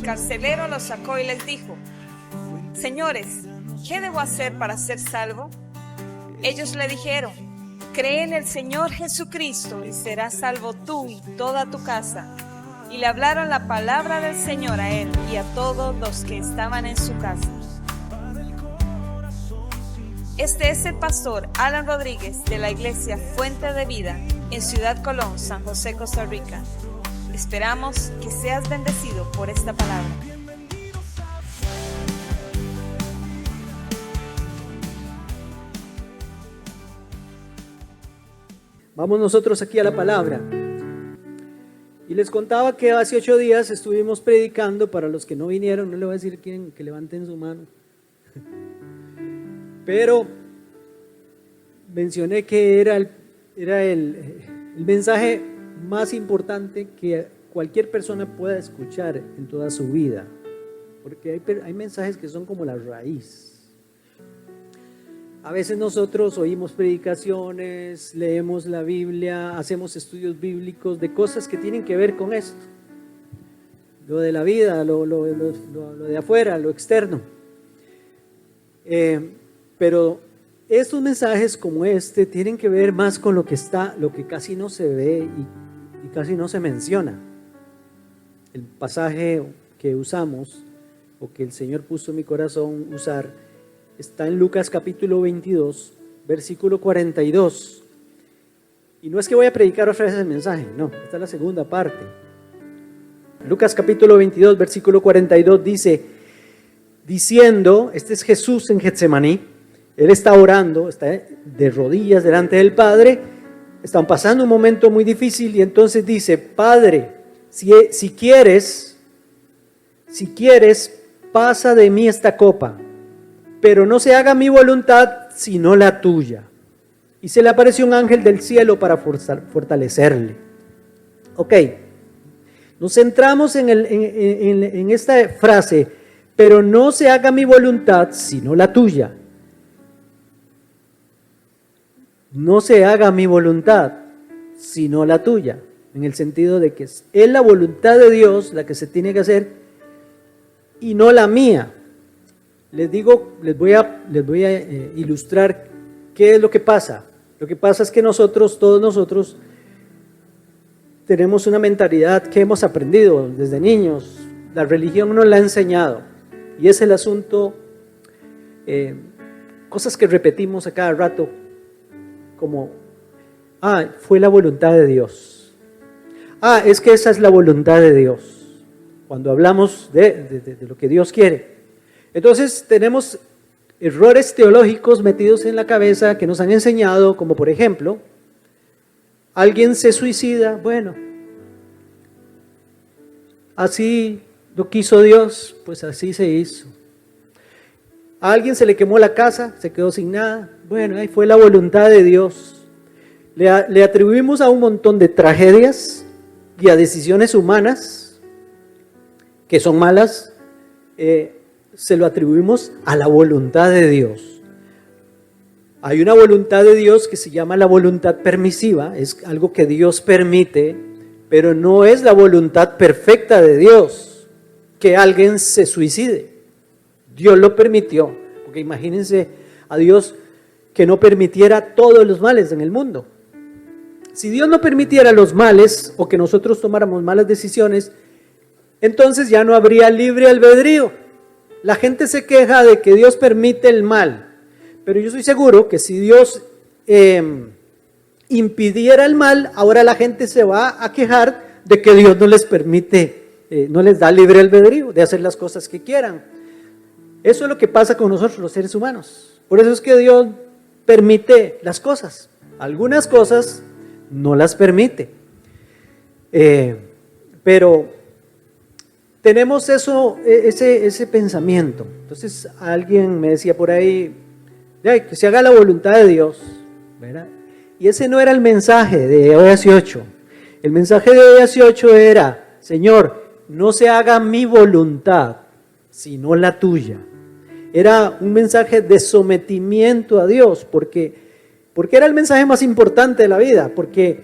carcelero los sacó y les dijo: Señores, ¿qué debo hacer para ser salvo? Ellos le dijeron: Cree en el Señor Jesucristo y serás salvo tú y toda tu casa. Y le hablaron la palabra del Señor a él y a todos los que estaban en su casa. Este es el pastor Alan Rodríguez de la iglesia Fuente de Vida en Ciudad Colón, San José, Costa Rica. Esperamos que seas bendecido por esta palabra. Vamos nosotros aquí a la palabra. Y les contaba que hace 8 días estuvimos predicando. Para los que no vinieron, no le voy a decir quién, que levanten su mano. Pero mencioné que era el mensaje más importante que cualquier persona pueda escuchar en toda su vida. Porque hay mensajes que son como la raíz. A veces nosotros oímos predicaciones, leemos la Biblia, hacemos estudios bíblicos de cosas que tienen que ver con esto. Lo de la vida, lo de afuera, lo externo. Pero estos mensajes como este tienen que ver más con lo que casi no se ve y casi no se menciona. El pasaje que usamos, o que el Señor puso en mi corazón usar, está en Lucas capítulo 22, versículo 42. Y no es que voy a predicar otra vez el mensaje, no, esta es la segunda parte. Lucas capítulo 22, versículo 42 dice, diciendo, este es Jesús en Getsemaní, él está orando, está de rodillas delante del Padre, están pasando un momento muy difícil y entonces dice, Padre, si quieres, pasa de mí esta copa, pero no se haga mi voluntad sino la tuya. Y se le apareció un ángel del cielo para fortalecerle. Ok, nos centramos en esta frase, pero no se haga mi voluntad sino la tuya. No se haga mi voluntad sino la tuya, en el sentido de que es la voluntad de Dios la que se tiene que hacer y no la mía. Les voy a ilustrar qué es lo que pasa. Lo que pasa es que todos nosotros, tenemos una mentalidad que hemos aprendido desde niños. La religión nos la ha enseñado. Y es el asunto, cosas que repetimos a cada rato, como, fue la voluntad de Dios. Es que esa es la voluntad de Dios. Cuando hablamos de lo que Dios quiere. Entonces tenemos errores teológicos metidos en la cabeza que nos han enseñado, como por ejemplo, alguien se suicida, bueno, así lo quiso Dios, pues así se hizo. A alguien se le quemó la casa, se quedó sin nada, bueno, ahí fue la voluntad de Dios. Le atribuimos a un montón de tragedias y a decisiones humanas que son malas, se lo atribuimos a la voluntad de Dios. Hay una voluntad de Dios que se llama la voluntad permisiva, es algo que Dios permite, pero no es la voluntad perfecta de Dios que alguien se suicide. Dios lo permitió, porque imagínense a Dios que no permitiera todos los males en el mundo. Si Dios no permitiera los males o que nosotros tomáramos malas decisiones, entonces ya no habría libre albedrío. La gente se queja de que Dios permite el mal, pero yo estoy seguro que si Dios impidiera el mal, ahora la gente se va a quejar de que Dios no les permite, no les da libre albedrío de hacer las cosas que quieran. Eso es lo que pasa con nosotros los seres humanos. Por eso es que Dios permite las cosas. Algunas cosas no las permite. Pero tenemos ese pensamiento. Entonces alguien me decía por ahí, que se haga la voluntad de Dios, ¿verdad? Y ese no era el mensaje de hoy hace 8. El mensaje de hoy hace 8 era, Señor, no se haga mi voluntad, sino la tuya. Era un mensaje de sometimiento a Dios, porque era el mensaje más importante de la vida, porque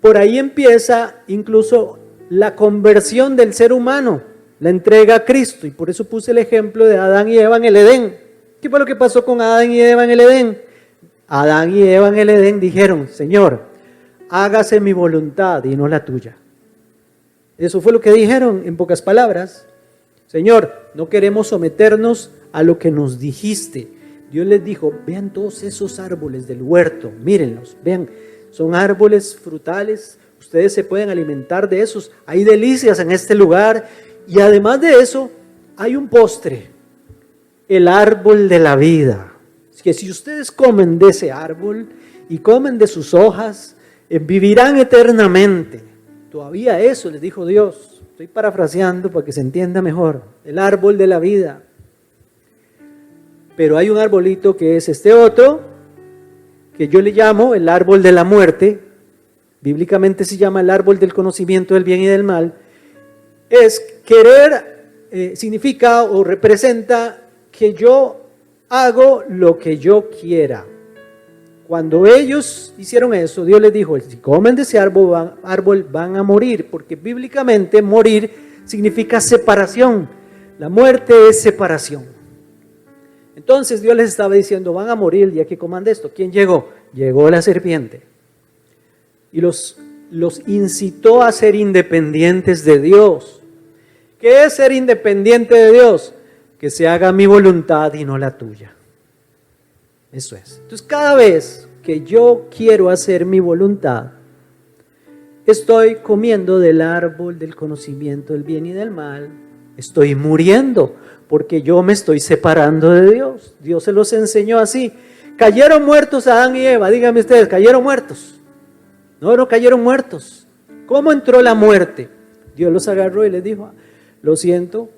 por ahí empieza incluso la conversión del ser humano. la entrega a Cristo. Y por eso puse el ejemplo de Adán y Eva en el Edén. ¿Qué fue lo que pasó con Adán y Eva en el Edén? Adán y Eva en el Edén dijeron, Señor, hágase mi voluntad y no la tuya. Eso fue lo que dijeron en pocas palabras. Señor, no queremos someternos a lo que nos dijiste. Dios les dijo, vean todos esos árboles del huerto, mírenlos, vean, son árboles frutales, ustedes se pueden alimentar de esos, hay delicias en este lugar y además de eso hay un postre, el árbol de la vida. Es que si ustedes comen de ese árbol y comen de sus hojas, vivirán eternamente. Todavía eso les dijo Dios. Estoy parafraseando para que se entienda mejor. El árbol de la vida. Pero hay un arbolito que es este otro, que yo le llamo el árbol de la muerte. Bíblicamente se llama el árbol del conocimiento del bien y del mal. Es querer, significa o representa que yo hago lo que yo quiera. Cuando ellos hicieron eso, Dios les dijo, si comen de ese árbol van a morir, porque bíblicamente morir significa separación. La muerte es separación. Entonces Dios les estaba diciendo, van a morir el día que coman de esto. ¿Quién llegó? Llegó la serpiente. Y los incitó a ser independientes de Dios. ¿Qué es ser independiente de Dios? Que se haga mi voluntad y no la tuya. Eso es. Entonces cada vez que yo quiero hacer mi voluntad, estoy comiendo del árbol del conocimiento del bien y del mal, estoy muriendo porque yo me estoy separando de Dios. Dios se los enseñó así. ¿Cayeron muertos Adán y Eva? Díganme ustedes, ¿cayeron muertos? No cayeron muertos. ¿Cómo entró la muerte? Dios los agarró y les dijo, lo siento,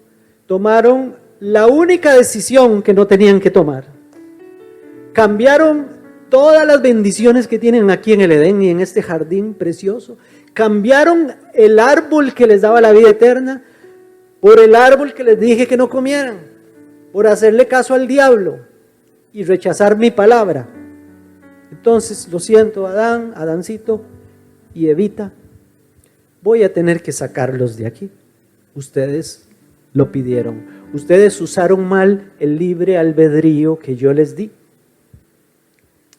tomaron la única decisión que no tenían que tomar. Cambiaron todas las bendiciones que tienen aquí en el Edén y en este jardín precioso. Cambiaron el árbol que les daba la vida eterna por el árbol que les dije que no comieran, por hacerle caso al diablo y rechazar mi palabra. Entonces, lo siento, Adancito y Evita, voy a tener que sacarlos de aquí. Ustedes lo pidieron. Ustedes usaron mal el libre albedrío que yo les di.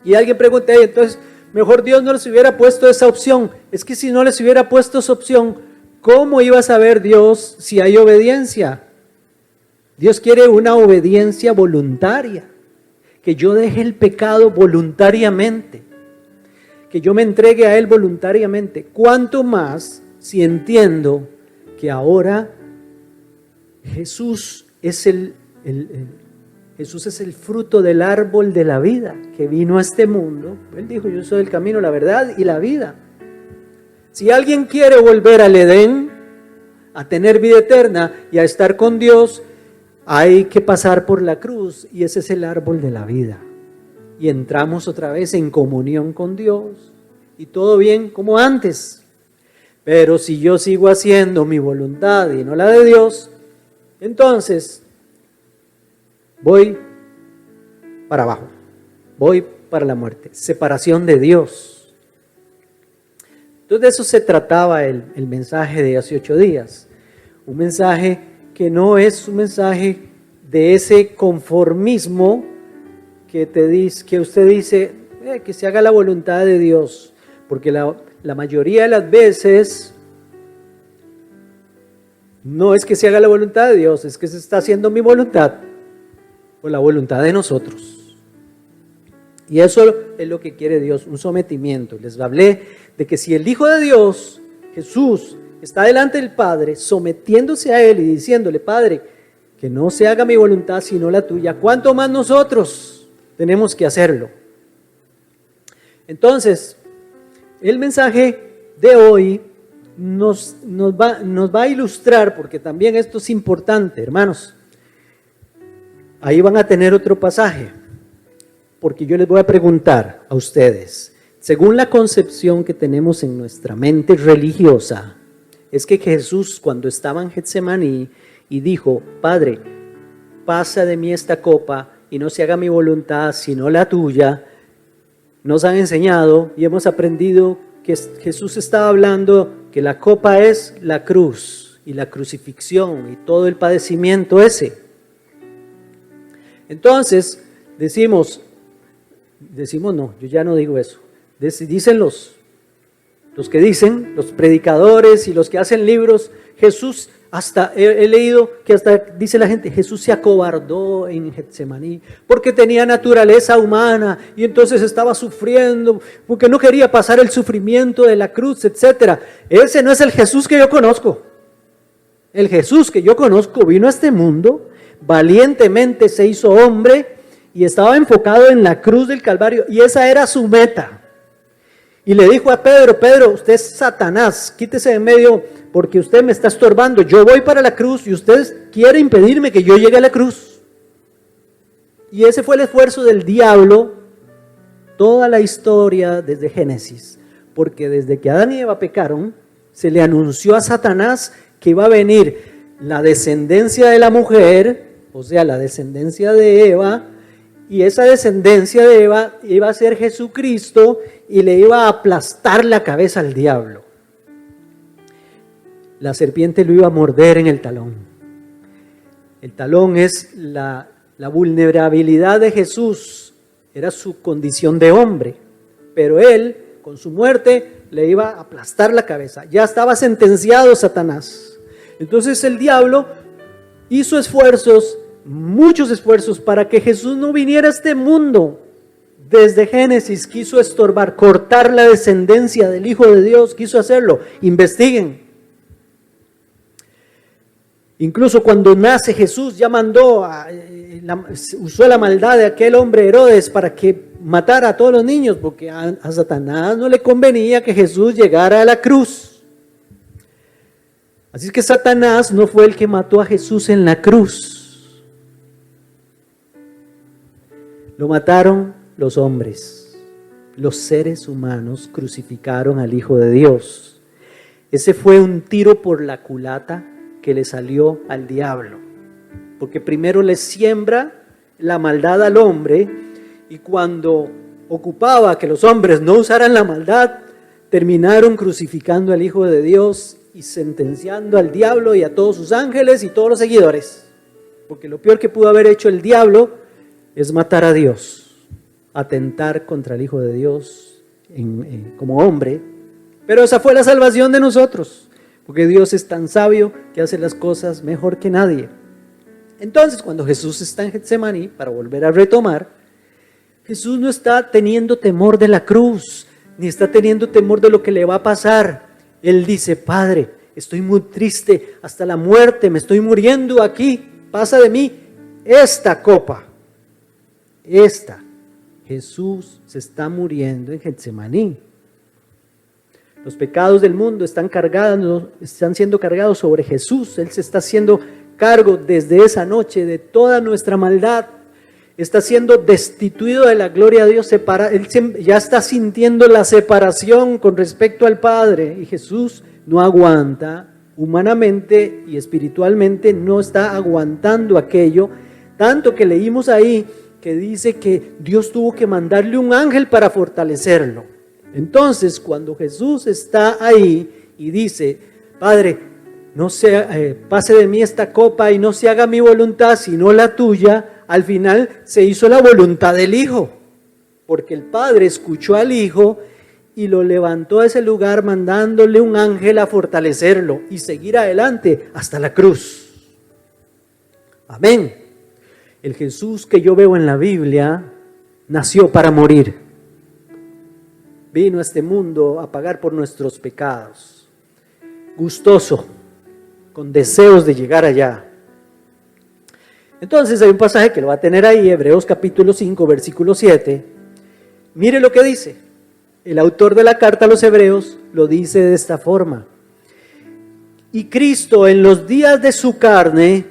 Y alguien pregunta, entonces, mejor Dios no les hubiera puesto esa opción. Es que si no les hubiera puesto esa opción, ¿cómo iba a saber Dios si hay obediencia? Dios quiere una obediencia voluntaria. Que yo deje el pecado voluntariamente. Que yo me entregue a Él voluntariamente. ¿Cuánto más si entiendo que ahora Jesús es Jesús es el fruto del árbol de la vida que vino a este mundo? Él dijo, yo soy el camino, la verdad y la vida. Si alguien quiere volver al Edén, a tener vida eterna y a estar con Dios, hay que pasar por la cruz y ese es el árbol de la vida. Y entramos otra vez en comunión con Dios y todo bien como antes. Pero si yo sigo haciendo mi voluntad y no la de Dios, entonces voy para abajo, voy para la muerte, separación de Dios. Entonces de eso se trataba el mensaje de hace 8 días, un mensaje que no es un mensaje de ese conformismo que usted dice, que se haga la voluntad de Dios, porque la mayoría de las veces no es que se haga la voluntad de Dios, es que se está haciendo mi voluntad o la voluntad de nosotros. Y eso es lo que quiere Dios, un sometimiento. Les hablé de que si el Hijo de Dios, Jesús, está delante del Padre, sometiéndose a Él y diciéndole, Padre, que no se haga mi voluntad sino la tuya, ¿cuánto más nosotros tenemos que hacerlo? Entonces, el mensaje de hoy nos va a ilustrar, porque también esto es importante, hermanos. Ahí van a tener otro pasaje, porque yo les voy a preguntar a ustedes, según la concepción que tenemos en nuestra mente religiosa, es que Jesús cuando estaba en Getsemaní y dijo, Padre, pasa de mí esta copa y no se haga mi voluntad sino la tuya, nos han enseñado y hemos aprendido que Jesús estaba hablando que la copa es la cruz y la crucifixión y todo el padecimiento ese. Entonces, no, yo ya no digo eso. Dicen los que dicen, los predicadores y los que hacen libros, Jesús, hasta he leído que hasta dice la gente, Jesús se acobardó en Getsemaní porque tenía naturaleza humana y entonces estaba sufriendo porque no quería pasar el sufrimiento de la cruz, etc. Ese no es el Jesús que yo conozco. El Jesús que yo conozco vino a este mundo, valientemente se hizo hombre y estaba enfocado en la cruz del Calvario y esa era su meta. Y le dijo a Pedro, Pedro, usted es Satanás, quítese de en medio porque usted me está estorbando. Yo voy para la cruz y usted quiere impedirme que yo llegue a la cruz. Y ese fue el esfuerzo del diablo, toda la historia desde Génesis. Porque desde que Adán y Eva pecaron, se le anunció a Satanás que iba a venir la descendencia de la mujer, o sea, la descendencia de Eva, y esa descendencia de Eva iba a ser Jesucristo y le iba a aplastar la cabeza al diablo. La serpiente lo iba a morder en el talón. El talón es la vulnerabilidad de Jesús, era su condición de hombre, pero él, con su muerte, le iba a aplastar la cabeza. Ya estaba sentenciado Satanás. Entonces el diablo hizo esfuerzos, muchos esfuerzos, para que Jesús no viniera a este mundo. Desde Génesis quiso estorbar, cortar la descendencia del Hijo de Dios, quiso hacerlo. Investiguen. Incluso cuando nace Jesús, ya mandó, usó la maldad de aquel hombre Herodes para que matara a todos los niños, porque a Satanás no le convenía que Jesús llegara a la cruz. Así que Satanás no fue el que mató a Jesús en la cruz. Lo mataron los hombres. Los seres humanos crucificaron al Hijo de Dios. Ese fue un tiro por la culata que le salió al diablo. Porque primero le siembra la maldad al hombre y cuando ocupaba que los hombres no usaran la maldad, terminaron crucificando al Hijo de Dios y sentenciando al diablo y a todos sus ángeles y todos los seguidores. Porque lo peor que pudo haber hecho el diablo es matar a Dios, atentar contra el Hijo de Dios como hombre. Pero esa fue la salvación de nosotros, porque Dios es tan sabio que hace las cosas mejor que nadie. Entonces, cuando Jesús está en Getsemaní, para volver a retomar, Jesús no está teniendo temor de la cruz, ni está teniendo temor de lo que le va a pasar. Él dice, Padre, estoy muy triste hasta la muerte, me estoy muriendo aquí, pasa de mí esta copa. Jesús se está muriendo en Getsemaní. Los pecados del mundo están siendo cargados sobre Jesús. Él se está haciendo cargo desde esa noche de toda nuestra maldad. Está siendo destituido de la gloria de Dios. Él ya está sintiendo la separación con respecto al Padre. Y Jesús no aguanta humanamente y espiritualmente, no está aguantando aquello. Tanto que leímos ahí que dice que Dios tuvo que mandarle un ángel para fortalecerlo. Entonces, cuando Jesús está ahí y dice, Padre, pase de mí esta copa y no se haga mi voluntad sino la tuya, al final se hizo la voluntad del Hijo, porque el Padre escuchó al Hijo y lo levantó a ese lugar mandándole un ángel a fortalecerlo y seguir adelante hasta la cruz. Amén. El Jesús que yo veo en la Biblia nació para morir. Vino a este mundo a pagar por nuestros pecados, gustoso, con deseos de llegar allá. Entonces hay un pasaje que lo va a tener ahí, Hebreos capítulo 5, versículo 7. Mire lo que dice. El autor de la carta a los Hebreos lo dice de esta forma. Y Cristo en los días de su carne,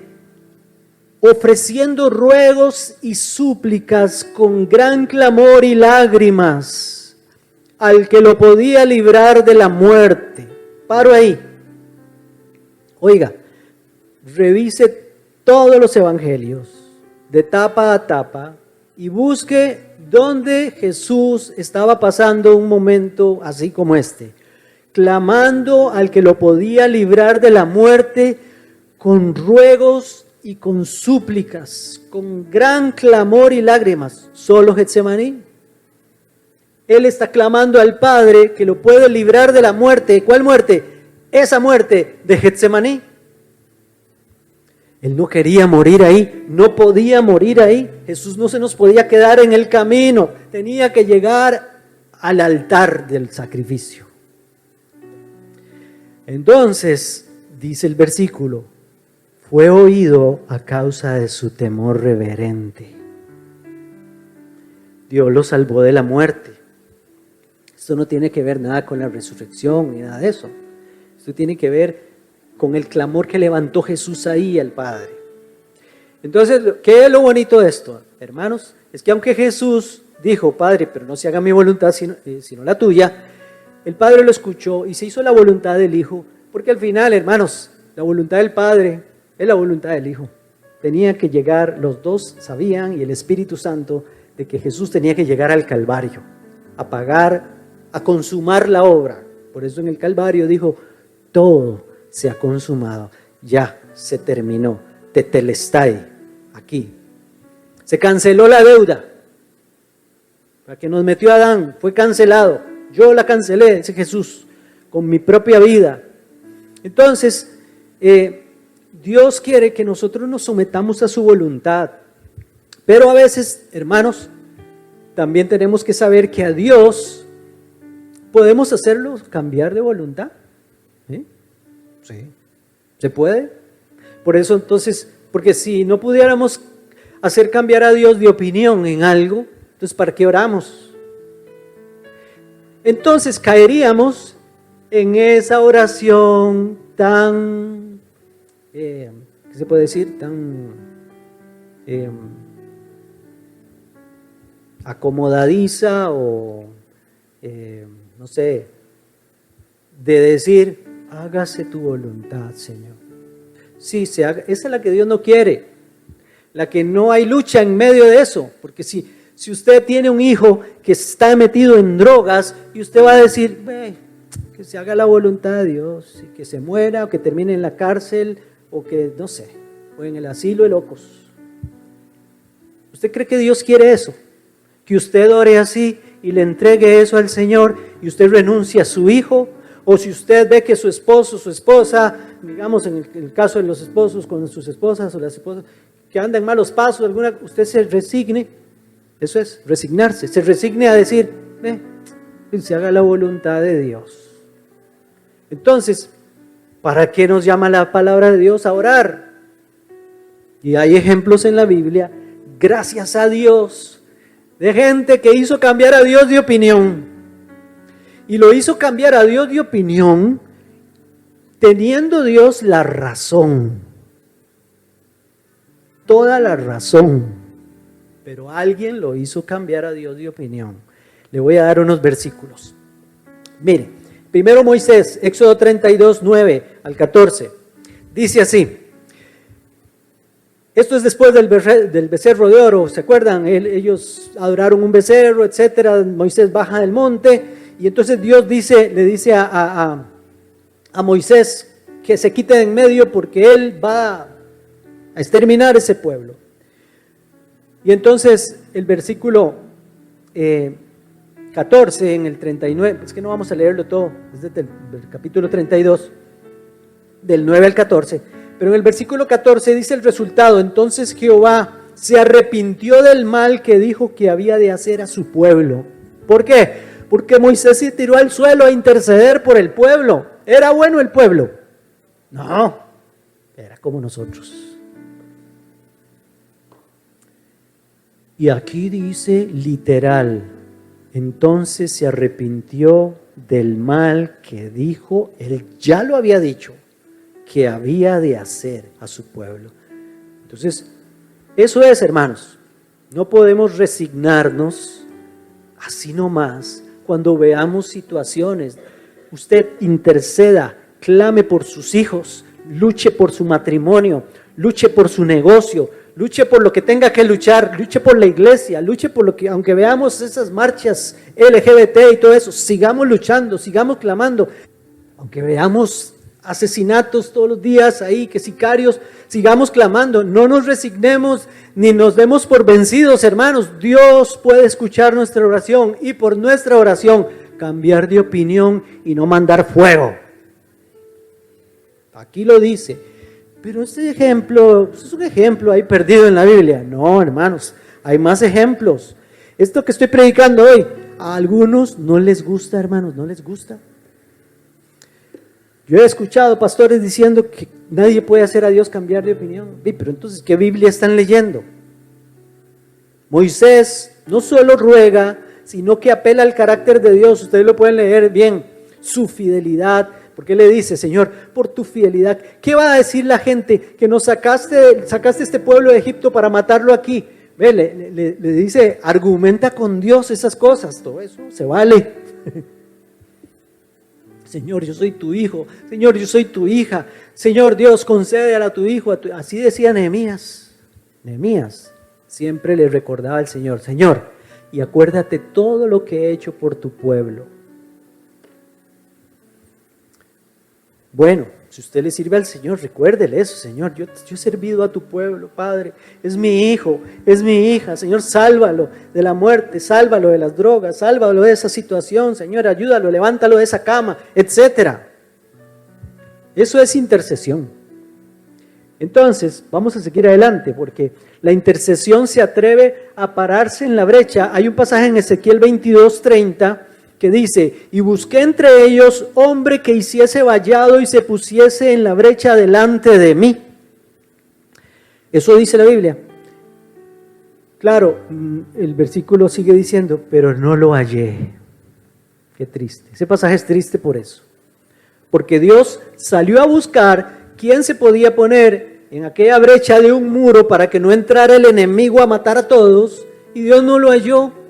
ofreciendo ruegos y súplicas con gran clamor y lágrimas, al que lo podía librar de la muerte. Paro ahí. Oiga, revise todos los evangelios de tapa a tapa y busque dónde Jesús estaba pasando un momento así como este. clamando al que lo podía librar de la muerte con ruegos y con súplicas, con gran clamor y lágrimas. Solo Getsemaní. Él está clamando al Padre que lo puede librar de la muerte. ¿Cuál muerte? Esa muerte de Getsemaní. Él no quería morir ahí, no podía morir ahí. Jesús no se nos podía quedar en el camino, tenía que llegar al altar del sacrificio. Entonces, dice el versículo, fue oído a causa de su temor reverente. Dios lo salvó de la muerte. Esto no tiene que ver nada con la resurrección ni nada de eso. Esto tiene que ver con el clamor que levantó Jesús ahí al Padre. Entonces, ¿qué es lo bonito de esto, hermanos? Es que aunque Jesús dijo, Padre, pero no se haga mi voluntad sino la tuya, el Padre lo escuchó y se hizo la voluntad del Hijo, porque al final, hermanos, la voluntad del Padre es la voluntad del Hijo. Tenía que llegar, los dos sabían, y el Espíritu Santo, de que Jesús tenía que llegar al Calvario, a pagar, a consumar la obra. Por eso en el Calvario dijo, todo se ha consumado, ya se terminó, tetelestai, aquí. Se canceló la deuda, la que nos metió Adán, fue cancelado. Yo la cancelé, dice Jesús, con mi propia vida. Entonces, Dios quiere que nosotros nos sometamos a su voluntad. Pero a veces, hermanos, también tenemos que saber que a Dios podemos hacerlo cambiar de voluntad. ¿Sí? Sí. ¿Se puede? Por eso entonces, porque si no pudiéramos hacer cambiar a Dios de opinión en algo, entonces ¿para qué oramos? Entonces caeríamos en esa oración tan, ¿qué se puede decir? Tan acomodadiza o, no sé, de decir, hágase tu voluntad, Señor. Sí, esa es la que Dios no quiere, la que no hay lucha en medio de eso, porque si usted tiene un hijo que está metido en drogas y usted va a decir, que se haga la voluntad de Dios y que se muera o que termine en la cárcel o que, no sé, o en el asilo de locos. ¿Usted cree que Dios quiere eso? Que usted ore así y le entregue eso al Señor y usted renuncie a su hijo. O si usted ve que su esposo, su esposa, digamos en el caso de los esposos con sus esposas o las esposas que andan en malos pasos, usted se resigne. Eso es, resignarse. Se resigne a decir, que se haga la voluntad de Dios. Entonces, ¿para qué nos llama la palabra de Dios a orar? Y hay ejemplos en la Biblia, gracias a Dios, de gente que hizo cambiar a Dios de opinión. Y lo hizo cambiar a Dios de opinión, teniendo Dios la razón. Toda la razón. Pero alguien lo hizo cambiar a Dios de opinión. Le voy a dar unos versículos. Mire, primero Moisés, Éxodo 32, 9 al 14. Dice así. Esto es después del becerro de oro, ¿se acuerdan? Ellos adoraron un becerro, etcétera. Moisés baja del monte y entonces Dios le dice a Moisés que se quite de en medio porque él va a exterminar ese pueblo. Y entonces el versículo 14 en el 39, es que no vamos a leerlo todo, es desde el capítulo 32, del 9 al 14, pero en el versículo 14 dice el resultado. Entonces Jehová se arrepintió del mal que dijo que había de hacer a su pueblo. ¿Por qué? Porque Moisés se tiró al suelo a interceder por el pueblo. ¿Era bueno el pueblo? No, era como nosotros. Y aquí dice literal, entonces se arrepintió del mal que dijo, él ya lo había dicho, que había de hacer a su pueblo. Entonces, eso es, hermanos, no podemos resignarnos así nomás cuando veamos situaciones. Usted interceda, clame por sus hijos, luche por su matrimonio, luche por su negocio, luche por lo que tenga que luchar, luche por la iglesia, luche por lo que, aunque veamos esas marchas LGBT y todo eso, sigamos luchando, sigamos clamando. Aunque veamos asesinatos todos los días ahí, que sicarios, sigamos clamando, no nos resignemos ni nos demos por vencidos, hermanos. Dios puede escuchar nuestra oración y por nuestra oración cambiar de opinión y no mandar fuego. Aquí lo dice, pero este ejemplo es un ejemplo ahí perdido en la Biblia. No, hermanos, hay más ejemplos. Esto que estoy predicando hoy, a algunos no les gusta, hermanos, no les gusta. Yo he escuchado pastores diciendo que nadie puede hacer a Dios cambiar de opinión. Pero entonces, ¿qué Biblia están leyendo? Moisés no solo ruega, sino que apela al carácter de Dios. Ustedes lo pueden leer bien, su fidelidad. Porque le dice, Señor, por tu fidelidad, ¿qué va a decir la gente? Que nos sacaste este pueblo de Egipto para matarlo aquí. Ve, le dice, argumenta con Dios esas cosas, todo eso se vale. Señor, yo soy tu hijo. Señor, yo soy tu hija. Señor Dios, concédele a tu hijo. Así decía Nehemías. Nehemías siempre le recordaba al Señor, Señor, y acuérdate todo lo que he hecho por tu pueblo. Bueno, si usted le sirve al Señor, recuérdele eso, Señor, yo he servido a tu pueblo, Padre, es mi hijo, es mi hija, Señor, sálvalo de la muerte, sálvalo de las drogas, sálvalo de esa situación, Señor, ayúdalo, levántalo de esa cama, etcétera. Eso es intercesión. Entonces, vamos a seguir adelante, porque la intercesión se atreve a pararse en la brecha. Hay un pasaje en Ezequiel 22:30, que dice, y busqué entre ellos hombre que hiciese vallado y se pusiese en la brecha delante de mí. Eso dice la Biblia. Claro, el versículo sigue diciendo, pero no lo hallé. Qué triste. Ese pasaje es triste por eso. Porque Dios salió a buscar quién se podía poner en aquella brecha de un muro para que no entrara el enemigo a matar a todos, y Dios no lo halló.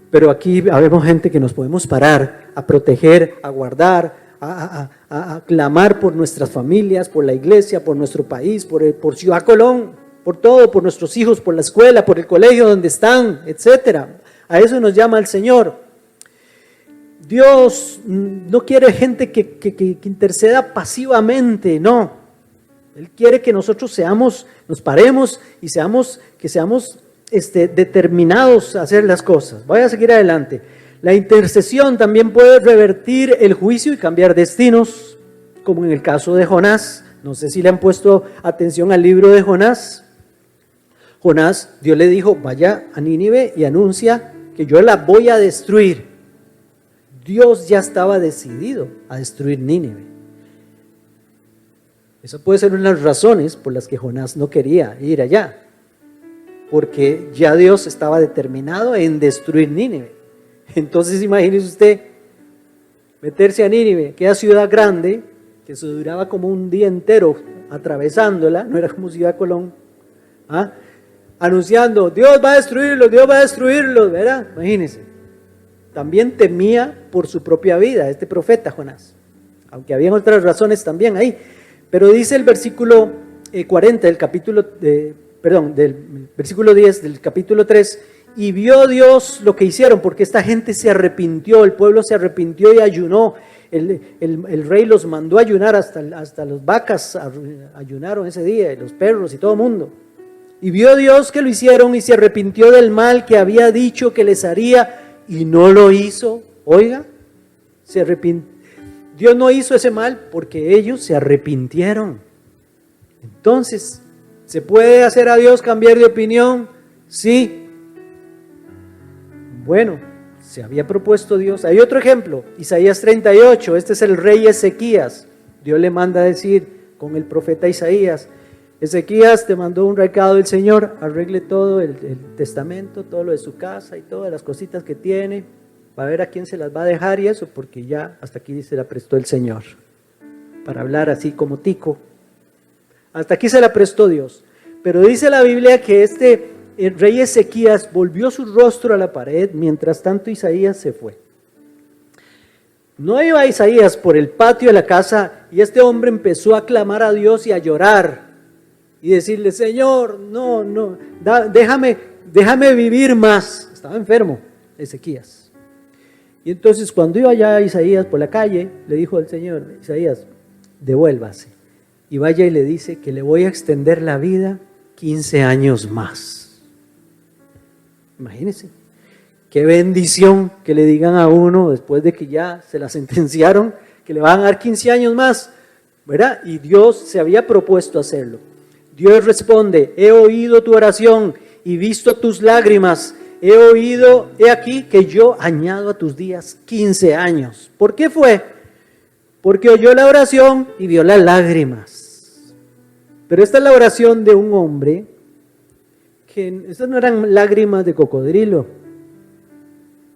Pero aquí vemos gente que nos podemos parar a proteger, a guardar, a clamar por nuestras familias, por la iglesia, por nuestro país, por Ciudad Colón, por todo, por nuestros hijos, por la escuela, por el colegio donde están, etcétera. A eso nos llama el Señor. Dios no quiere gente que interceda pasivamente, no. Él quiere que nosotros nos paremos y seamos determinados a hacer las cosas. Voy a seguir adelante. La intercesión también puede revertir el juicio y cambiar destinos, como en el caso de Jonás. No sé si le han puesto atención al libro de Jonás. Jonás, Dios le dijo, vaya a Nínive y anuncia que yo la voy a destruir. Dios ya estaba decidido a destruir Nínive. Esa puede ser una de las razones por las que Jonás no quería ir allá, porque ya Dios estaba determinado en destruir Nínive. Entonces imagínese usted meterse a Nínive, aquella ciudad grande, que se duraba como un día entero atravesándola, no era como Ciudad Colón, anunciando, Dios va a destruirlos, ¿verdad? Imagínense. También temía por su propia vida este profeta Jonás, aunque habían otras razones también ahí. Pero dice el versículo 40 del versículo 10 del capítulo 3, y vio Dios lo que hicieron, porque esta gente se arrepintió, el pueblo se arrepintió y ayunó. El rey los mandó a ayunar, hasta las vacas ayunaron ese día, y los perros y todo el mundo. Y vio Dios que lo hicieron y se arrepintió del mal que había dicho que les haría y no lo hizo. Oiga, Dios no hizo ese mal porque ellos se arrepintieron. Entonces, ¿se puede hacer a Dios cambiar de opinión? Sí. Bueno, se había propuesto Dios. Hay otro ejemplo, Isaías 38, este es el rey Ezequías. Dios le manda a decir con el profeta Isaías, Ezequías, te mandó un recado del Señor, arregle todo el testamento, todo lo de su casa y todas las cositas que tiene, va a ver a quién se las va a dejar y eso, porque ya hasta aquí se la prestó el Señor, para hablar así como tico. Hasta aquí se la prestó Dios. Pero dice la Biblia que el rey Ezequías volvió su rostro a la pared, mientras tanto Isaías se fue. No iba Isaías por el patio de la casa y este hombre empezó a clamar a Dios y a llorar y decirle, Señor, déjame vivir más. Estaba enfermo Ezequías. Y entonces cuando iba ya Isaías por la calle, le dijo al Señor, Isaías, devuélvase y vaya y le dice que le voy a extender la vida 15 años más. Imagínense, qué bendición que le digan a uno después de que ya se la sentenciaron, que le van a dar 15 años más, ¿verdad? Y Dios se había propuesto hacerlo. Dios responde, he oído tu oración y visto tus lágrimas. He oído, he aquí que yo añado a tus días 15 años. ¿Por qué fue? Porque oyó la oración y vio las lágrimas. Pero esta es la oración de un hombre que estas no eran lágrimas de cocodrilo.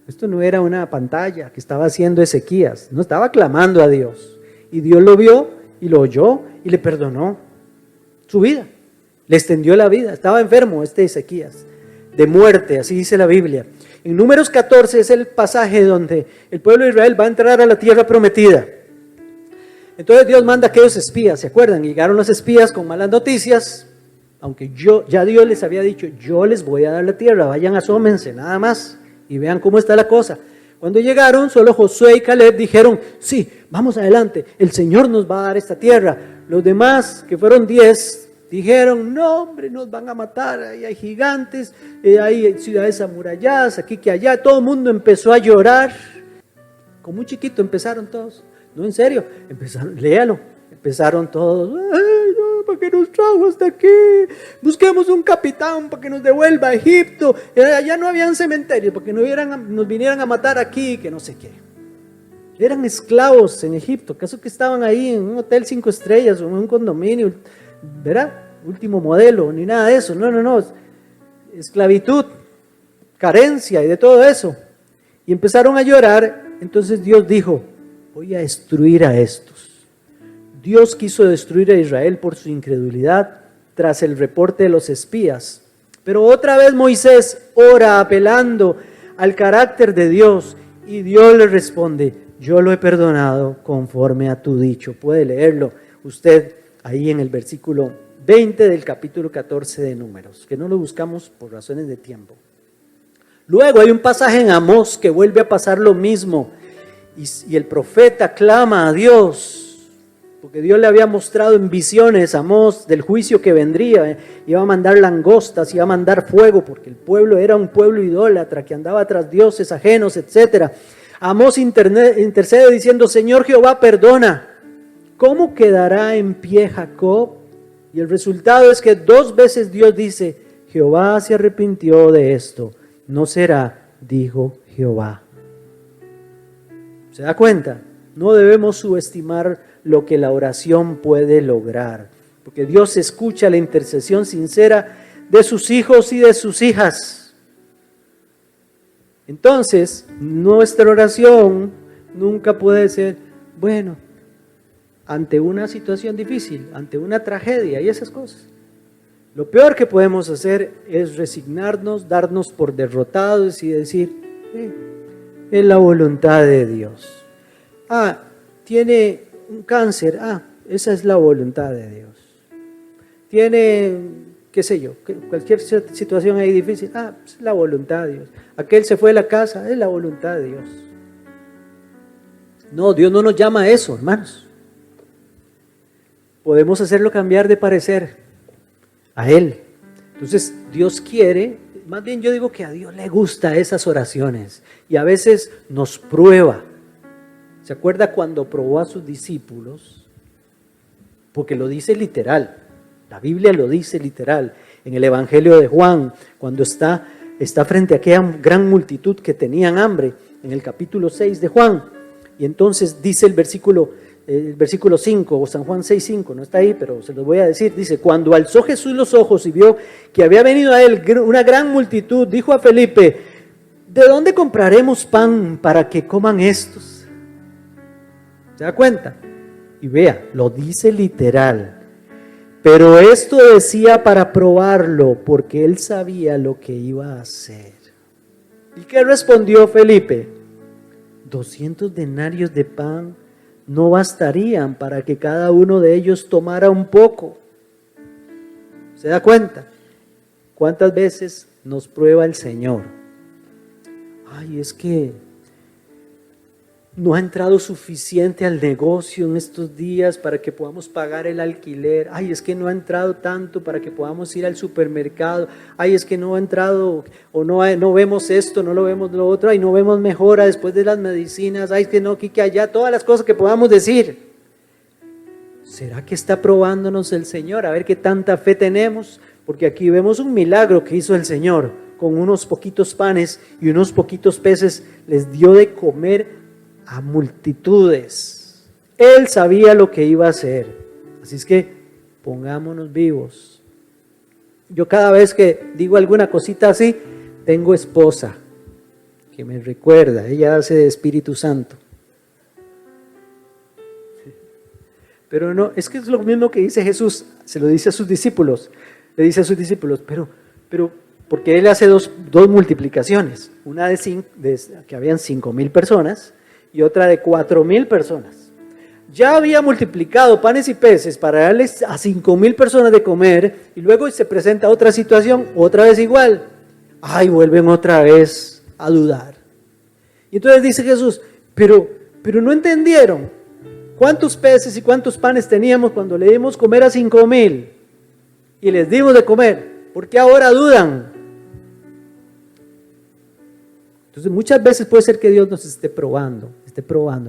Esto no era una pantalla que estaba haciendo Ezequías. No estaba clamando a Dios. Y Dios lo vio y lo oyó y le perdonó su vida. Le extendió la vida. Estaba enfermo Ezequías, de muerte, así dice la Biblia. En Números 14 es el pasaje donde el pueblo de Israel va a entrar a la tierra prometida. Entonces Dios manda a aquellos espías, ¿se acuerdan? Llegaron los espías con malas noticias, aunque ya Dios les había dicho, yo les voy a dar la tierra, vayan, asómense, nada más, y vean cómo está la cosa. Cuando llegaron, solo Josué y Caleb dijeron, sí, vamos adelante, el Señor nos va a dar esta tierra. Los demás, que fueron 10, dijeron, no hombre, nos van a matar, ahí hay gigantes, hay ciudades amuralladas, aquí que allá. Todo el mundo empezó a llorar. Con muy chiquito empezaron todos. No, en serio, empezaron, léalo. Empezaron todos, ay, no, ¿para qué nos trajo hasta aquí? Busquemos un capitán para que nos devuelva a Egipto. Allá no habían cementerios, para que nos vinieran a matar aquí, que no sé qué. Eran esclavos en Egipto, ¿acaso que estaban ahí en un hotel 5 estrellas o en un condominio? ¿Verdad? Último modelo, ni nada de eso. No. Esclavitud, carencia y de todo eso. Y empezaron a llorar. Entonces Dios dijo, voy a destruir a estos. Dios quiso destruir a Israel por su incredulidad tras el reporte de los espías. Pero otra vez Moisés ora apelando al carácter de Dios y Dios le responde, yo lo he perdonado conforme a tu dicho. Puede leerlo usted ahí en el versículo 20 del capítulo 14 de Números, que no lo buscamos por razones de tiempo. Luego hay un pasaje en Amós que vuelve a pasar lo mismo y el profeta clama a Dios, porque Dios le había mostrado en visiones a Amós del juicio que vendría, iba a mandar langostas, iba a mandar fuego, porque el pueblo era un pueblo idólatra que andaba tras dioses ajenos, etc. Amós intercede diciendo, Señor Jehová, perdona. ¿Cómo quedará en pie Jacob? Y el resultado es que 2 veces Dios dice, Jehová se arrepintió de esto. No será, dijo Jehová. ¿Se da cuenta? No debemos subestimar lo que la oración puede lograr, porque Dios escucha la intercesión sincera de sus hijos y de sus hijas. Entonces, nuestra oración nunca puede ser, bueno, ante una situación difícil, ante una tragedia y esas cosas. Lo peor que podemos hacer es resignarnos, darnos por derrotados y decir, es la voluntad de Dios. Tiene un cáncer, esa es la voluntad de Dios. Tiene, qué sé yo, cualquier situación ahí difícil, es la voluntad de Dios. Aquel se fue de la casa, es la voluntad de Dios. No, Dios no nos llama a eso, hermanos. Podemos hacerlo cambiar de parecer a Él. Entonces Dios quiere, más bien yo digo que a Dios le gusta esas oraciones y a veces nos prueba. ¿Se acuerda cuando probó a sus discípulos? Porque lo dice literal, la Biblia lo dice literal. En el Evangelio de Juan, cuando está frente a aquella gran multitud que tenían hambre, en el capítulo 6 de Juan, y entonces dice el versículo 5, o San Juan 6:5, no está ahí, pero se los voy a decir, dice, cuando alzó Jesús los ojos y vio que había venido a él una gran multitud, dijo a Felipe, ¿de dónde compraremos pan para que coman estos? ¿Se da cuenta? Y vea, lo dice literal, pero esto decía para probarlo, porque él sabía lo que iba a hacer. ¿Y qué respondió Felipe? 200 denarios de pan no bastarían para que cada uno de ellos tomara un poco. ¿Se da cuenta? ¿Cuántas veces nos prueba el Señor? Es que no ha entrado suficiente al negocio en estos días para que podamos pagar el alquiler. Ay, es que no ha entrado tanto para que podamos ir al supermercado. Ay, es que no ha entrado, o no vemos esto, no lo vemos lo otro. Ay, no vemos mejora después de las medicinas. Ay, es que no, aquí, que allá, todas las cosas que podamos decir. ¿Será que está probándonos el Señor? A ver qué tanta fe tenemos. Porque aquí vemos un milagro que hizo el Señor. Con unos poquitos panes y unos poquitos peces les dio de comer a multitudes. Él sabía lo que iba a hacer. Así es que pongámonos vivos. Yo cada vez que digo alguna cosita así, tengo esposa que me recuerda, ella hace de Espíritu Santo. Pero no, es que es lo mismo que dice Jesús, se lo dice a sus discípulos, le dice a sus discípulos, pero porque él hace dos multiplicaciones, una que habían 5,000 personas y otra de 4,000 personas. Ya había multiplicado panes y peces para darles a 5,000 personas de comer y luego se presenta otra situación, otra vez igual. Ay, vuelven otra vez a dudar. Y entonces dice Jesús, pero no entendieron cuántos peces y cuántos panes teníamos cuando le dimos comer a 5,000 y les dimos de comer. ¿Por qué ahora dudan? Entonces muchas veces puede ser que Dios nos esté probando,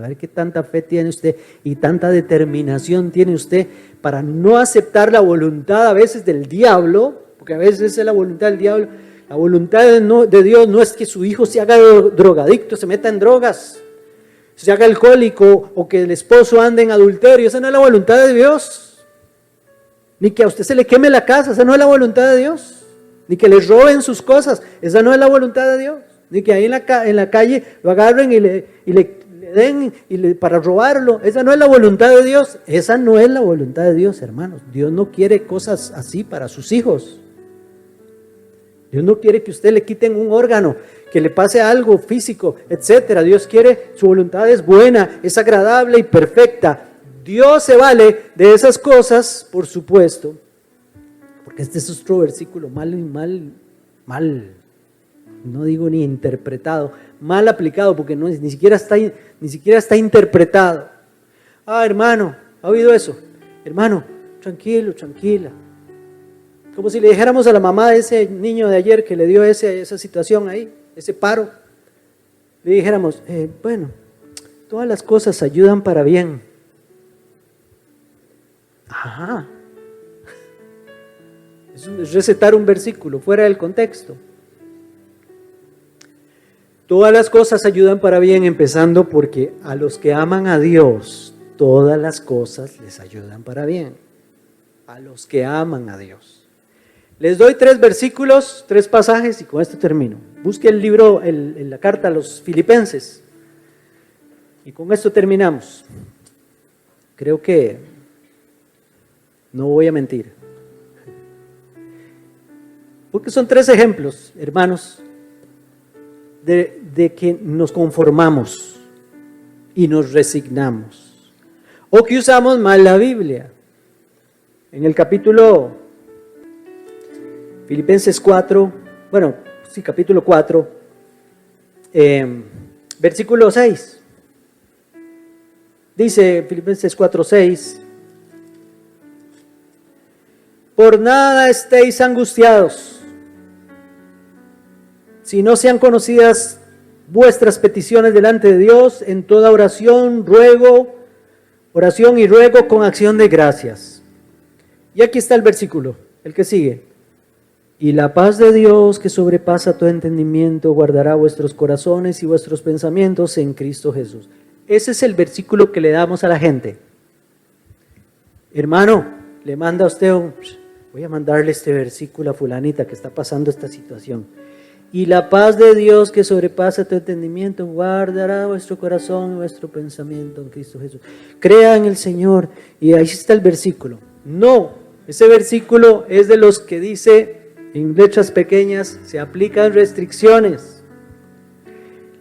a ver qué tanta fe tiene usted y tanta determinación tiene usted para no aceptar la voluntad a veces del diablo, porque a veces es la voluntad del diablo. La voluntad de Dios no es que su hijo se haga drogadicto, se meta en drogas, se haga alcohólico o que el esposo ande en adulterio. Esa no es la voluntad de Dios. Ni que a usted se le queme la casa, esa no es la voluntad de Dios. Ni que le roben sus cosas, esa no es la voluntad de Dios. Ni que ahí en la calle lo agarren y le den para robarlo. Esa no es la voluntad de Dios. Esa no es la voluntad de Dios, hermanos. Dios no quiere cosas así para sus hijos. Dios no quiere que usted le quiten un órgano, que le pase algo físico, etcétera. Dios quiere, su voluntad es buena, es agradable y perfecta. Dios se vale de esas cosas, por supuesto, porque este es otro versículo mal, no digo ni interpretado, mal aplicado, porque no, ni siquiera está interpretado. Ah, hermano, ¿ha oído eso? Hermano, tranquilo, tranquila. Como si le dijéramos a la mamá de ese niño de ayer que le dio esa situación ahí, ese paro, le dijéramos, bueno, todas las cosas ayudan para bien. Ajá. Es recetar un versículo fuera del contexto. Todas las cosas ayudan para bien, empezando porque a los que aman a Dios, todas las cosas les ayudan para bien. A los que aman a Dios. Les doy 3 versículos, 3 pasajes y con esto termino. Busque el libro, la carta a los Filipenses. Y con esto terminamos. Creo que no voy a mentir. Porque son 3 ejemplos, hermanos, de que nos conformamos y nos resignamos. O que usamos mal la Biblia. En el capítulo Filipenses 4, capítulo 4, versículo 6. Dice Filipenses 4, 6. Por nada estéis angustiados, si no sean conocidas vuestras peticiones delante de Dios, en toda oración y ruego con acción de gracias. Y aquí está el versículo, el que sigue. Y la paz de Dios, que sobrepasa todo entendimiento, guardará vuestros corazones y vuestros pensamientos en Cristo Jesús. Ese es el versículo que le damos a la gente. Hermano, le manda a usted voy a mandarle este versículo a fulanita que está pasando esta situación. Y la paz de Dios, que sobrepasa todo entendimiento, guardará vuestro corazón y vuestro pensamiento en Cristo Jesús. Crea en el Señor. Y ahí está el versículo. No, ese versículo es de los que dice en letras pequeñas, se aplican restricciones.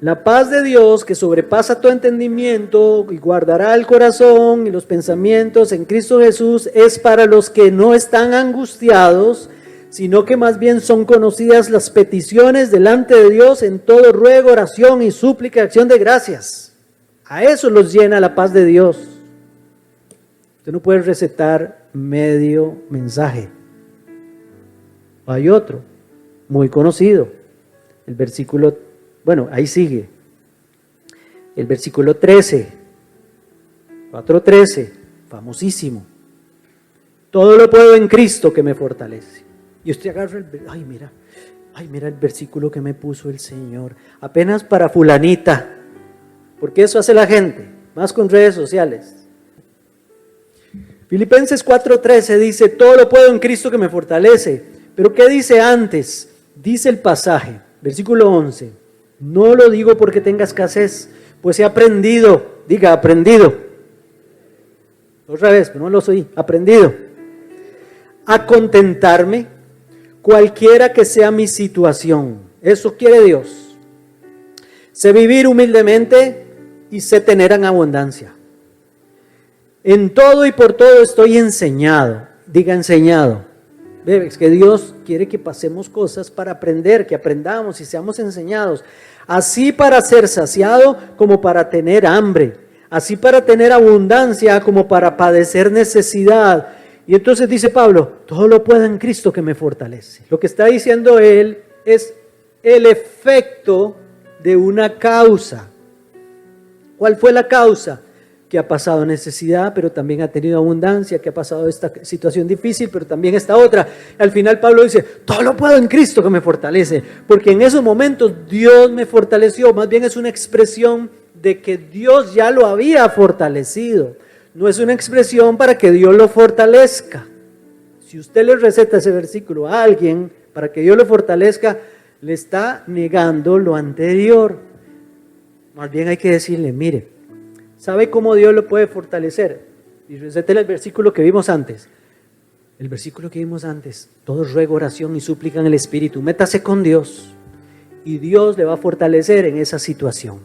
La paz de Dios, que sobrepasa todo entendimiento y guardará el corazón y los pensamientos en Cristo Jesús, es para los que no están angustiados, sino que más bien son conocidas las peticiones delante de Dios en todo ruego, oración y súplica, acción de gracias. A eso los llena la paz de Dios. Usted no puede recetar medio mensaje. Hay otro, muy conocido. El versículo, bueno, ahí sigue. El versículo 13, 4:13, famosísimo. Todo lo puedo en Cristo que me fortalece. Y usted agarra ay mira el versículo que me puso el Señor. Apenas para fulanita. Porque eso hace la gente, más con redes sociales. Filipenses 4:13 dice, todo lo puedo en Cristo que me fortalece. Pero ¿qué dice antes? Dice el pasaje, versículo 11, no lo digo porque tenga escasez, pues he aprendido, diga aprendido. Otra vez, no lo soy, aprendido. A contentarme cualquiera que sea mi situación. Eso quiere Dios. Sé vivir humildemente y sé tener en abundancia. En todo y por todo estoy enseñado. Diga enseñado. Es que Dios quiere que pasemos cosas para aprender, que aprendamos y seamos enseñados. Así para ser saciado como para tener hambre. Así para tener abundancia como para padecer necesidad. Y entonces dice Pablo, todo lo puedo en Cristo que me fortalece. Lo que está diciendo él es el efecto de una causa. ¿Cuál fue la causa? Que ha pasado necesidad, pero también ha tenido abundancia, que ha pasado esta situación difícil, pero también esta otra. Al final Pablo dice, todo lo puedo en Cristo que me fortalece, porque en esos momentos Dios me fortaleció. Más bien es una expresión de que Dios ya lo había fortalecido. No es una expresión para que Dios lo fortalezca. Si usted le receta ese versículo a alguien para que Dios lo fortalezca, le está negando lo anterior. Más bien hay que decirle, mire, ¿sabe cómo Dios lo puede fortalecer? Y recétele el versículo que vimos antes. El versículo que vimos antes. Todo ruego, oración y súplica en el Espíritu. Métase con Dios. Y Dios le va a fortalecer en esa situación.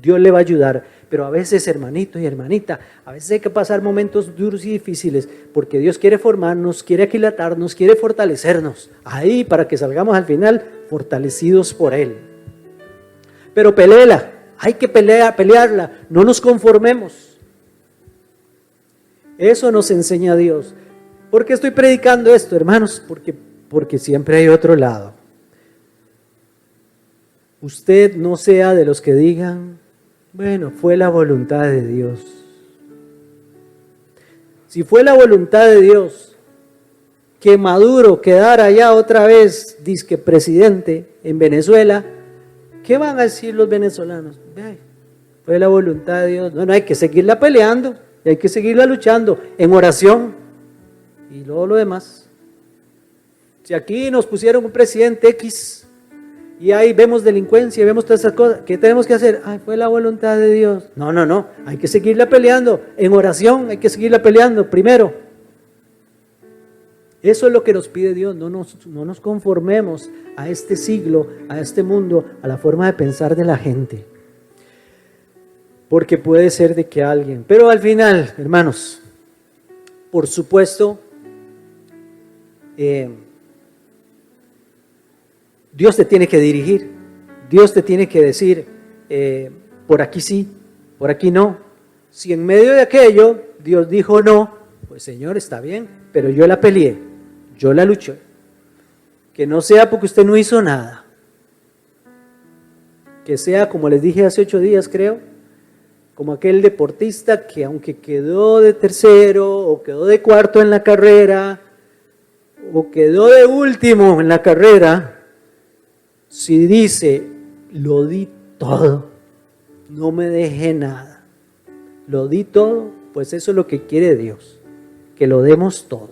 Dios le va a ayudar. Pero a veces, hermanito y hermanita, a veces hay que pasar momentos duros y difíciles. Porque Dios quiere formarnos, quiere aquilatarnos, quiere fortalecernos. Ahí para que salgamos al final fortalecidos por Él. Pero peléela. Hay que pelearla, no nos conformemos. Eso nos enseña Dios. ¿Por qué estoy predicando esto, hermanos? Porque siempre hay otro lado. Usted no sea de los que digan, bueno, fue la voluntad de Dios. Si fue la voluntad de Dios que Maduro quedara ya otra vez disque presidente en Venezuela, ¿qué van a decir los venezolanos? Fue la voluntad de Dios. No, hay que seguirla peleando, y hay que seguirla luchando en oración y luego lo demás. Si aquí nos pusieron un presidente X y ahí vemos delincuencia, vemos todas esas cosas, ¿qué tenemos que hacer? Fue la voluntad de Dios. No, hay que seguirla peleando en oración, hay que seguirla peleando primero. Eso es lo que nos pide Dios, no nos conformemos a este siglo, a este mundo, a la forma de pensar de la gente. Porque puede ser de que alguien, pero al final, hermanos, por supuesto, Dios te tiene que dirigir, Dios te tiene que decir, por aquí sí, por aquí no. Si en medio de aquello Dios dijo no, pues Señor, está bien, pero yo la peleé, yo la luché. Que no sea porque usted no hizo nada. Que sea, como les dije hace 8 días, creo, como aquel deportista que aunque quedó de tercero o quedó de cuarto en la carrera o quedó de último en la carrera, si dice, lo di todo, no me dejé nada, lo di todo, pues eso es lo que quiere Dios, que lo demos todo,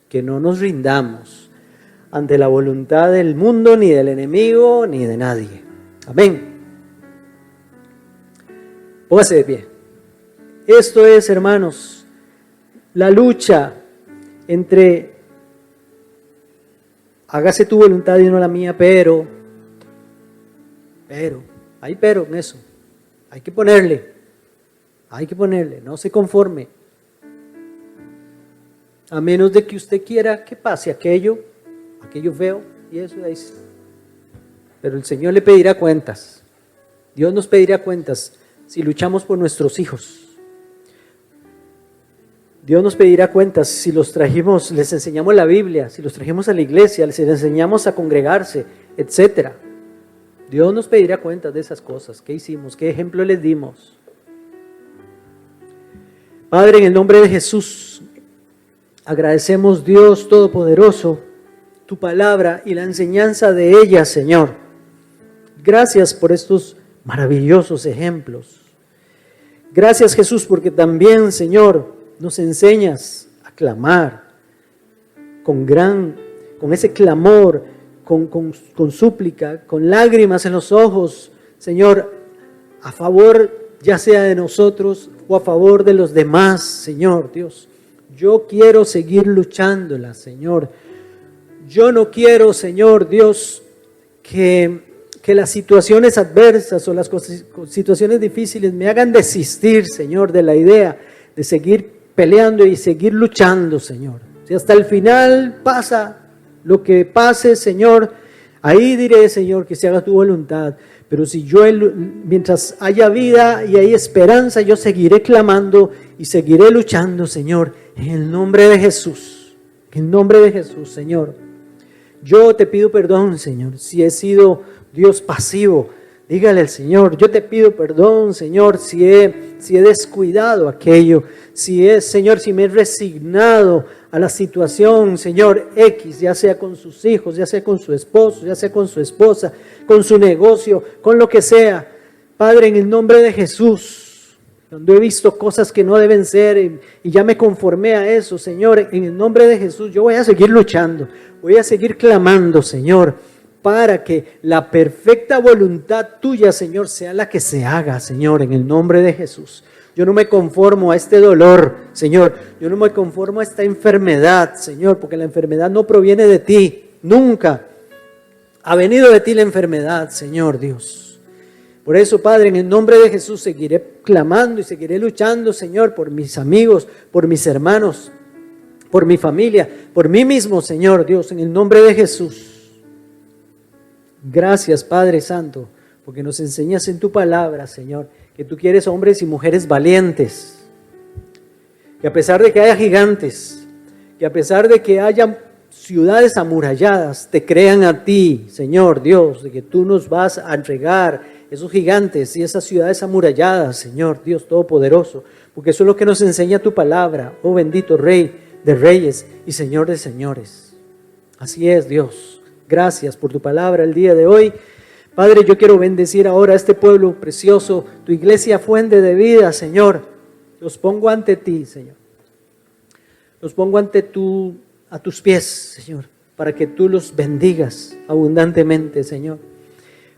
que no nos rindamos ante la voluntad del mundo, ni del enemigo, ni de nadie. Amén. Póngase de pie. Esto es, hermanos, la lucha entre hágase tu voluntad y no la mía, pero, hay pero en eso. Hay que ponerle, no se conforme. A menos de que usted quiera que pase aquello feo y eso de ahí. Pero el Señor le pedirá cuentas. Dios nos pedirá cuentas si luchamos por nuestros hijos. Dios nos pedirá cuentas si los trajimos, les enseñamos la Biblia, si los trajimos a la iglesia, les enseñamos a congregarse, etc. Dios nos pedirá cuentas de esas cosas. ¿Qué hicimos? ¿Qué ejemplo les dimos? Padre, en el nombre de Jesús, agradecemos, Dios Todopoderoso, tu palabra y la enseñanza de ella, Señor. Gracias por estos maravillosos ejemplos. Gracias, Jesús, porque también, Señor, nos enseñas a clamar con ese clamor, con súplica, con lágrimas en los ojos, Señor, a favor ya sea de nosotros o a favor de los demás, Señor Dios. Yo quiero seguir luchándola, Señor. Yo no quiero, Señor Dios, que las situaciones adversas o las situaciones difíciles me hagan desistir, Señor, de la idea de seguir peleando y seguir luchando, Señor. Si hasta el final pasa lo que pase, Señor, ahí diré, Señor, que se haga tu voluntad. Pero si yo, mientras haya vida y hay esperanza, yo seguiré clamando y seguiré luchando, Señor, en el nombre de Jesús. En el nombre de Jesús, Señor. Yo te pido perdón, Señor, si he sido, Dios, pasivo. Dígale al Señor, yo te pido perdón, Señor, si he descuidado aquello, Señor, si me he resignado a la situación, Señor, X, ya sea con sus hijos, ya sea con su esposo, ya sea con su esposa, con su negocio, con lo que sea. Padre, en el nombre de Jesús, cuando he visto cosas que no deben ser y ya me conformé a eso, Señor, en el nombre de Jesús, yo voy a seguir luchando, voy a seguir clamando, Señor, para que la perfecta voluntad tuya, Señor, sea la que se haga, Señor, en el nombre de Jesús. Yo no me conformo a este dolor, Señor. Yo no me conformo a esta enfermedad, Señor, porque la enfermedad no proviene de ti, nunca. Ha venido de ti la enfermedad, Señor Dios. Por eso, Padre, en el nombre de Jesús seguiré clamando y seguiré luchando, Señor, por mis amigos, por mis hermanos, por mi familia, por mí mismo, Señor Dios, en el nombre de Jesús. Gracias, Padre Santo, porque nos enseñas en tu palabra, Señor, que tú quieres hombres y mujeres valientes, que a pesar de que haya gigantes, que a pesar de que haya ciudades amuralladas, te crean a ti, Señor Dios, de que tú nos vas a entregar esos gigantes y esas ciudades amuralladas, Señor Dios Todopoderoso, porque eso es lo que nos enseña tu palabra, oh bendito Rey de reyes y Señor de señores. Así es, Dios. Gracias por tu palabra el día de hoy. Padre, yo quiero bendecir ahora a este pueblo precioso, tu iglesia fuente de vida, Señor. Los pongo ante ti, Señor. Los pongo a tus pies, Señor, para que tú los bendigas abundantemente, Señor.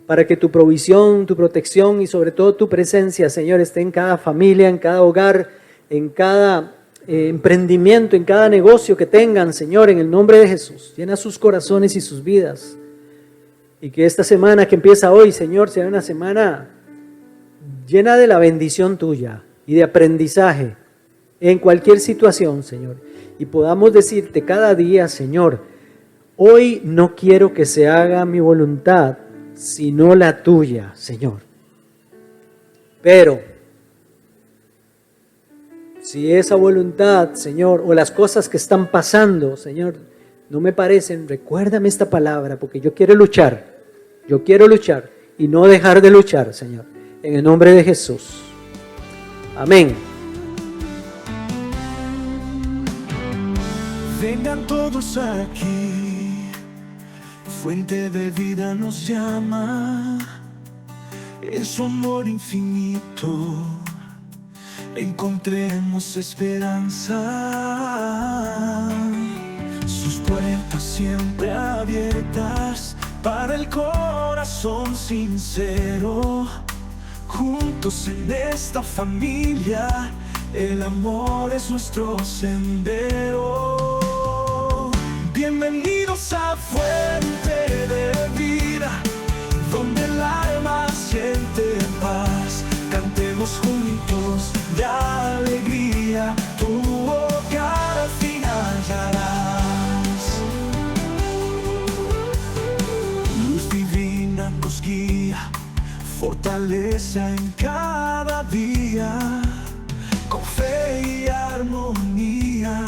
Para que tu provisión, tu protección y sobre todo tu presencia, Señor, esté en cada familia, en cada hogar, en cada emprendimiento, en cada negocio que tengan, Señor, en el nombre de Jesús. Llena sus corazones y sus vidas. Y que esta semana que empieza hoy, Señor, sea una semana llena de la bendición tuya y de aprendizaje en cualquier situación, Señor. Y podamos decirte cada día, Señor, hoy no quiero que se haga mi voluntad, sino la tuya, Señor. Pero si esa voluntad, Señor, o las cosas que están pasando, Señor, no me parecen, recuérdame esta palabra, porque yo quiero luchar y no dejar de luchar, Señor, en el nombre de Jesús. Amén. Vengan todos aquí, fuente de vida nos llama, en su amor infinito encontremos esperanza. Sus puertas siempre abiertas para el corazón sincero. Juntos en esta familia, el amor es nuestro sendero. Bienvenidos a Fuente de Vida, donde el alma siente paz. Cantemos juntos de alegría, tu hogar al final hallarás. Luz divina nos guía, fortaleza en cada alegría, con fe y armonía.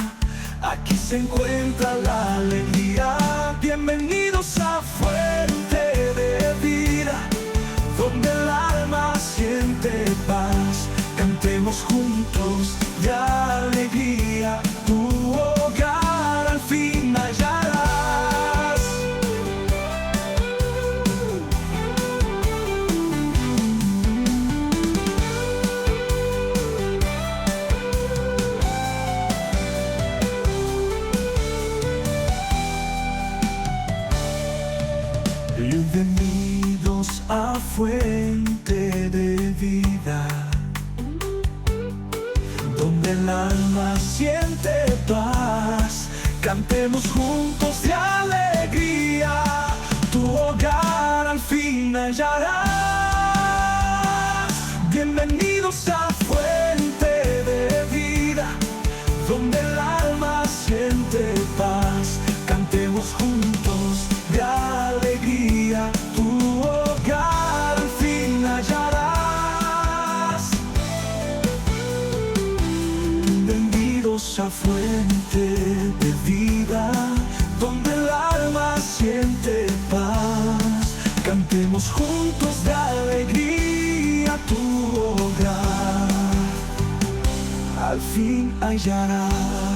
Aquí se encuentra la alegría. Bienvenidos a Fuente de Vida, donde el alma siente paz. Cantemos juntos de alegría, tu hogar al fin hallarás. Bienvenidos a Fuente de Vida, donde el alma siente paz. Cantemos juntos de alegría, tu hogar al fin hallarás. Bienvenidos a Fuente de Vida, donde el alma siente paz. Cantemos juntos de alegría, tu hogar al fin hallarás. Bienvenidos a Fuente de Vida, donde el alma siente paz. Cantemos juntos de alegría, tu hogar al fin hallarás.